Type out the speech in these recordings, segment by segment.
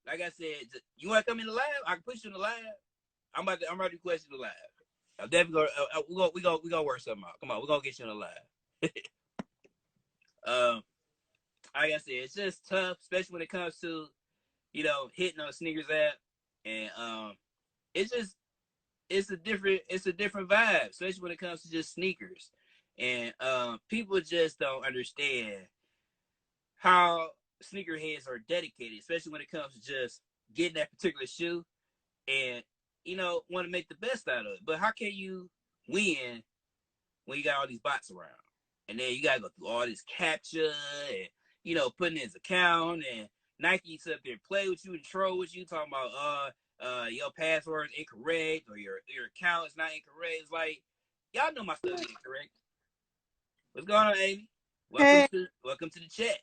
like I said, you want to come in the live? I can put you in the live. I'm about to do questions in the live. I'm definitely gonna work something out. Come on, we're gonna get you in the live. Like I said, it's just tough, especially when it comes to hitting on sneakers app, and it's just it's a different vibe, especially when it comes to just sneakers, and people just don't understand how sneakerheads are dedicated, especially when it comes to just getting that particular shoe and want to make the best out of it. But how can you win when you got all these bots around? And then you gotta go through all this capture and putting in his account, and Nike sit up there and play with you and troll with you, talking about your password is incorrect or your account is not incorrect. It's like, y'all know my stuff is incorrect. What's going on, Amy? Hey. Welcome to the chat.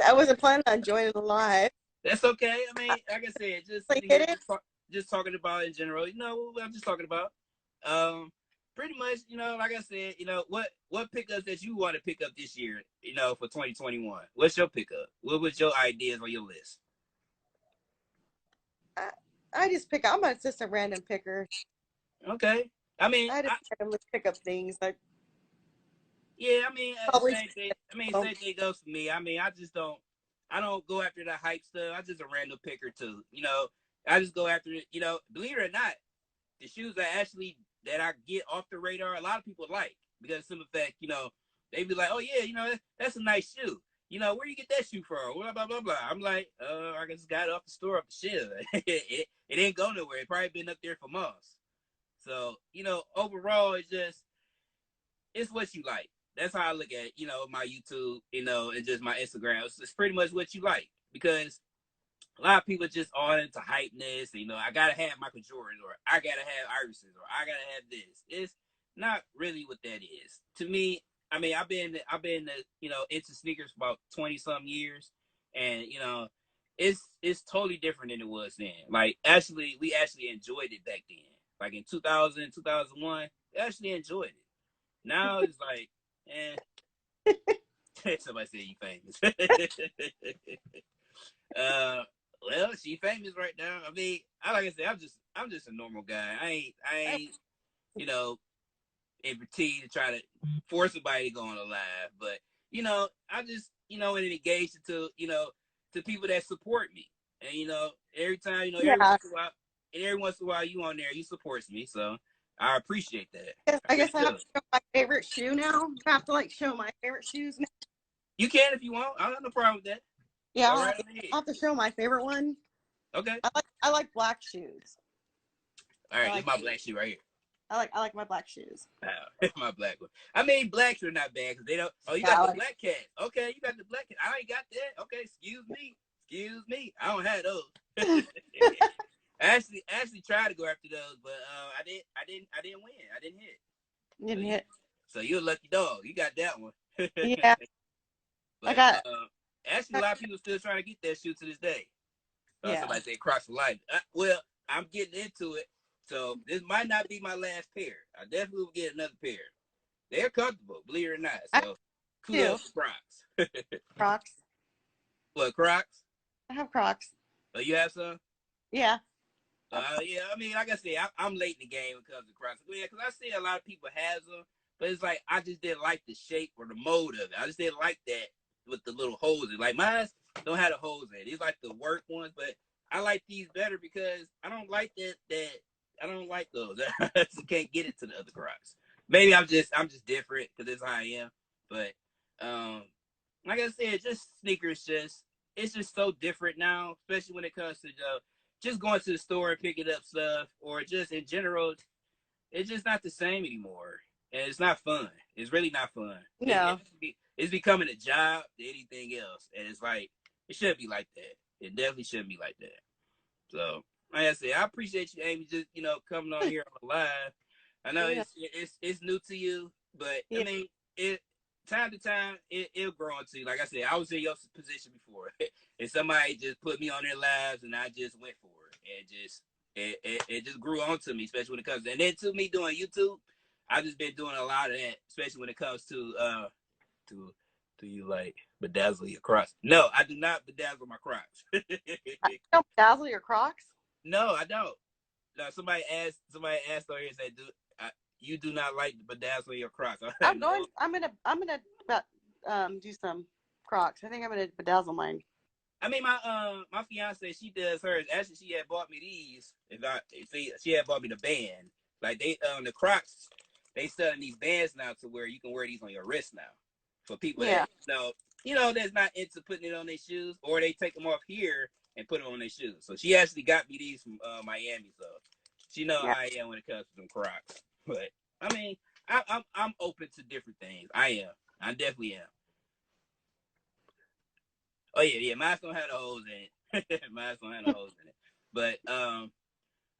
I wasn't planning on joining the live. That's okay. I mean, like I said, just talking about in general. What I'm just talking about. Pretty much, like I said, what pickups that you want to pick up this year, for 2021? What's your pickup? What was your ideas on your list? I just pick. I'm just a random picker. Okay. I mean, I just randomly pick up things like. Yeah, I mean, same thing. Same thing goes for me. I mean, I don't go after the hype stuff. I'm just a random picker too. I just go after it. Believe it or not, the shoes that I get off the radar, a lot of people like, because of the fact, they be like, oh yeah, that's a nice shoe. Where you get that shoe from? Blah blah blah blah. I'm like, I just got it off the store, off the shelf. it ain't go nowhere. It probably been up there for months. So overall, it's what you like. That's how I look at, my YouTube, and just my Instagram. It's pretty much what you like, because a lot of people just all into hypeness. I gotta have Michael Jordan, or I gotta have Iversons, or I gotta have this. It's not really what that is to me. I mean, I've been into sneakers for about 20 some years, and it's totally different than it was then. Like, we actually enjoyed it back then. Like in 2000, 2001, we actually enjoyed it. Now it's like, somebody said you famous. Well, she famous right now. I mean, like I said, I'm just a normal guy. I ain't in fatigue to try to force somebody to go on a live, but I just and engage to people that support me, and every time every once in a while you on there, you supports me, so I appreciate that. I guess I have to show my favorite shoe now. I have to show my favorite shoes now. You can if you want. I don't have no problem with that. Yeah, I'll have to show my favorite one. Okay. I like black shoes. All right, it's my black shoe right here. I like my black shoes. My black one. I mean, blacks are not bad because they don't. Oh, you got the black cat. Okay, you got the black cat. I ain't got that. Okay, excuse me. I don't have those. I actually tried to go after those, but I didn't win. I didn't hit. Didn't hit. So you're a lucky dog. You got that one. Yeah. But, I got. Actually, a lot of people still trying to get that shoe to this day. Yeah. Somebody say crocs for life. Well, I'm getting into it. So this might not be my last pair. I definitely will get another pair. They're comfortable, believe it or not. So kudos to Crocs. Crocs. What, Crocs? I have Crocs. Oh, you have some? Yeah. Yeah, I mean, like I said, I'm late in the game when it comes to Crocs. Yeah, because I see a lot of people have them, but it's like I just didn't like the shape or the mold of it. I just didn't like that with the little holes in it. Like mine don't have the holes in it. It's like the work ones, but I like these better because I don't like that I don't like those. I just can't get it to the other Crocs. Maybe I'm just different because that's how I am. But like I said, just sneakers, it's just so different now, especially when it comes to just going to the store and picking up stuff, or just in general. It's just not the same anymore, and it's not fun. It's really not fun. No. It's becoming a job to anything else, and it's like it shouldn't be like that. It definitely shouldn't be like that. So, like I said, I appreciate you, Amy, just coming on here on the live. I know it's new to you, but I mean, time to time it'll grow into you. Like I said, I was in your position before, and somebody just put me on their lives, and I just went for it, and it just grew on to me, especially when it comes to, and then to me doing YouTube, I've just been doing a lot of that, especially when it comes to Do you like bedazzle your Crocs? No, I do not bedazzle my Crocs. You don't dazzle your Crocs? No, I don't. No, somebody asked on here, said, you do not like to bedazzle your Crocs? I'm No. gonna do some Crocs. I think I'm gonna bedazzle mine. I mean, my fiance, she does hers. Actually, she had bought me these. She had bought me the band. Like the Crocs, they selling these bands now to where you can wear these on your wrist now. For people Yeah. that that's not into putting it on their shoes, or they take them off here and put them on their shoes. So she actually got me these from Miami. So she know Yeah. how I am when it comes to them Crocs. But I mean, I'm open to different things. I am. I definitely am. Oh yeah, mine don't have the holes in it. Mine don't have the holes in it. But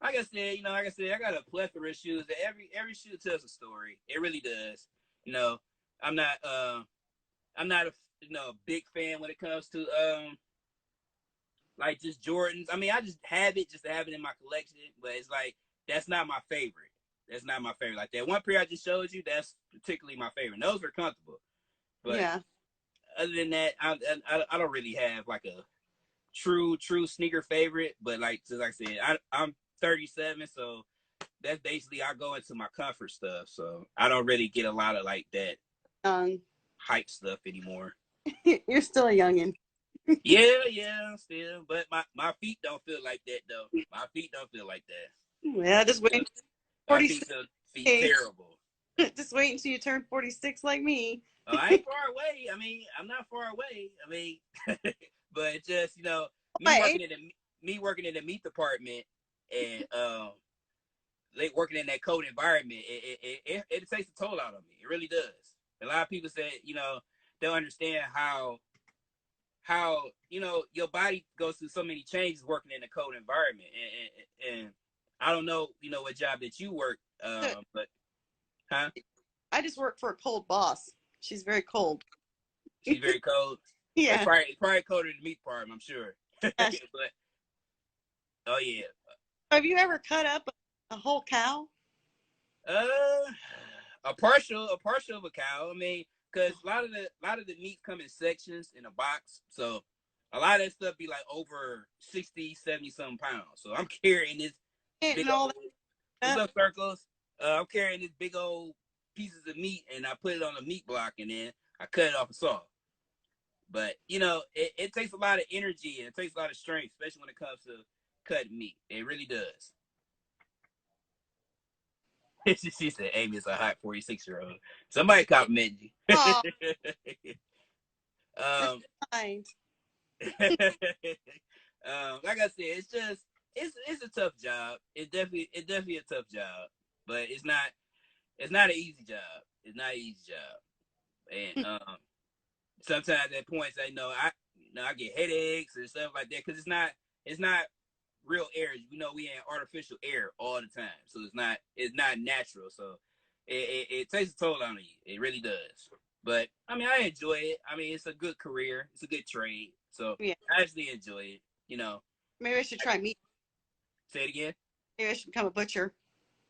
like I said, I got a plethora of shoes. That every shoe tells a story. It really does. You know, I'm not a big fan when it comes to like just Jordans. I mean, I just have it in my collection, but it's like that's not my favorite. That's not my favorite. Like that one pair I just showed you, that's particularly my favorite. And those are comfortable, but Yeah. other than that, I don't really have like a true sneaker favorite. But like I said, I'm 37, so that's basically I go into my comfort stuff. So I don't really get a lot of like that hype stuff anymore. You're still a youngin. Yeah, still. But my feet don't feel like that though. My feet don't feel like that. Yeah, just wait. My feet 46. feel terrible. Just wait until you turn 46 like me. Oh, I ain't far away. I mean, I'm not far away. I mean, but just me working in the meat department and working in that cold environment, it takes a toll out on me. It really does. A lot of people say don't understand how your body goes through so many changes working in a cold environment, and I don't know what job that you work, but huh? I just work for a cold boss. She's very cold. She's very cold. Yeah. It's probably colder than the meat department, I'm sure. Yeah. But oh yeah. Have you ever cut up a whole cow? A partial of a cow. I mean, because a lot of the meat come in sections in a box, so a lot of that stuff be like over 60, 70 something pounds. So I'm carrying this big And all old what's that. up, Circles? I'm carrying this big old pieces of meat, and I put it on a meat block, and then I cut it off a saw. But it takes a lot of energy and it takes a lot of strength, especially when it comes to cutting meat. It really does. She said Amy is a hot 46-year-old. Somebody compliment you. Oh, um, fine. like I said, it's a tough job. It's definitely a tough job, but it's not an easy job. It's not an easy job, and sometimes at points I get headaches and stuff like that because it's not real air. We in artificial air all the time, so it's not natural. So it takes a toll on you. It really does. But I mean, I enjoy it. I mean, it's a good career. It's a good trade. So Yeah. I actually enjoy it. Maybe I should try meat. Say it again. Maybe I should become a butcher.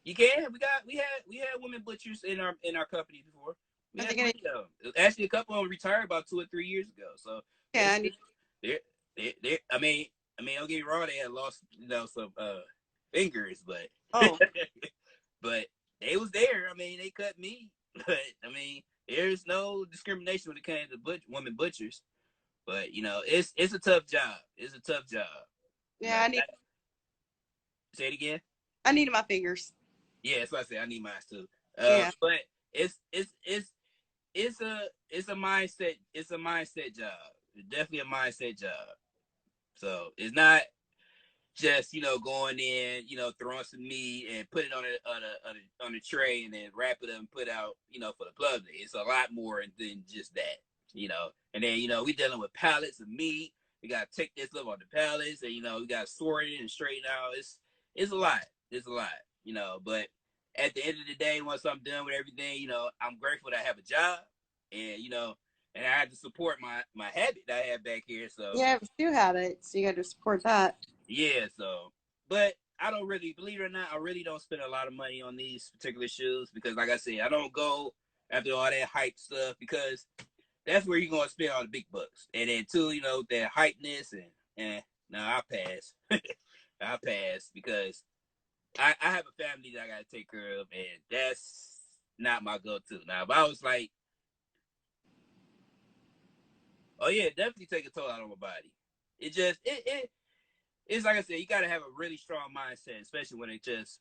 You can. We had women butchers in our company before. We had plenty of them. Actually, a couple of them retired about 2 or 3 years ago. So Yeah. I mean, don't get me wrong. They had lost some fingers, but Oh. but they was there. I mean, they cut me. But I mean, there's no discrimination when it comes to women butchers. But it's a tough job. It's a tough job. Yeah, Say it again. I need my fingers. Yeah, that's what I say. I need mine too. Yeah. But it's a mindset. It's a mindset job. It's definitely a mindset job. So it's not just going in, throwing some meat and put it on a tray and then wrap it up and put out for the public. It's a lot more than just that. And then we dealing with pallets of meat. We gotta take this stuff on the pallets, and we gotta sort it and straighten out. It's a lot. It's a lot. But at the end of the day, once I'm done with everything, I'm grateful that I have a job, and and I have to support my habit that I have back here. So Yeah, if you have it, so you got to support that. yeah. So, but I don't really, believe it or not, I really don't spend a lot of money on these particular shoes because, like I said, I don't go after all that hype stuff because that's where you're gonna spend all the big bucks. And then two, that hypeness and no, I'll pass. I'll pass because I have a family that I gotta take care of, and that's not my go-to. Now, if I was like, oh yeah, definitely take a toll out on my body. It's like I said, you gotta have a really strong mindset, especially when it just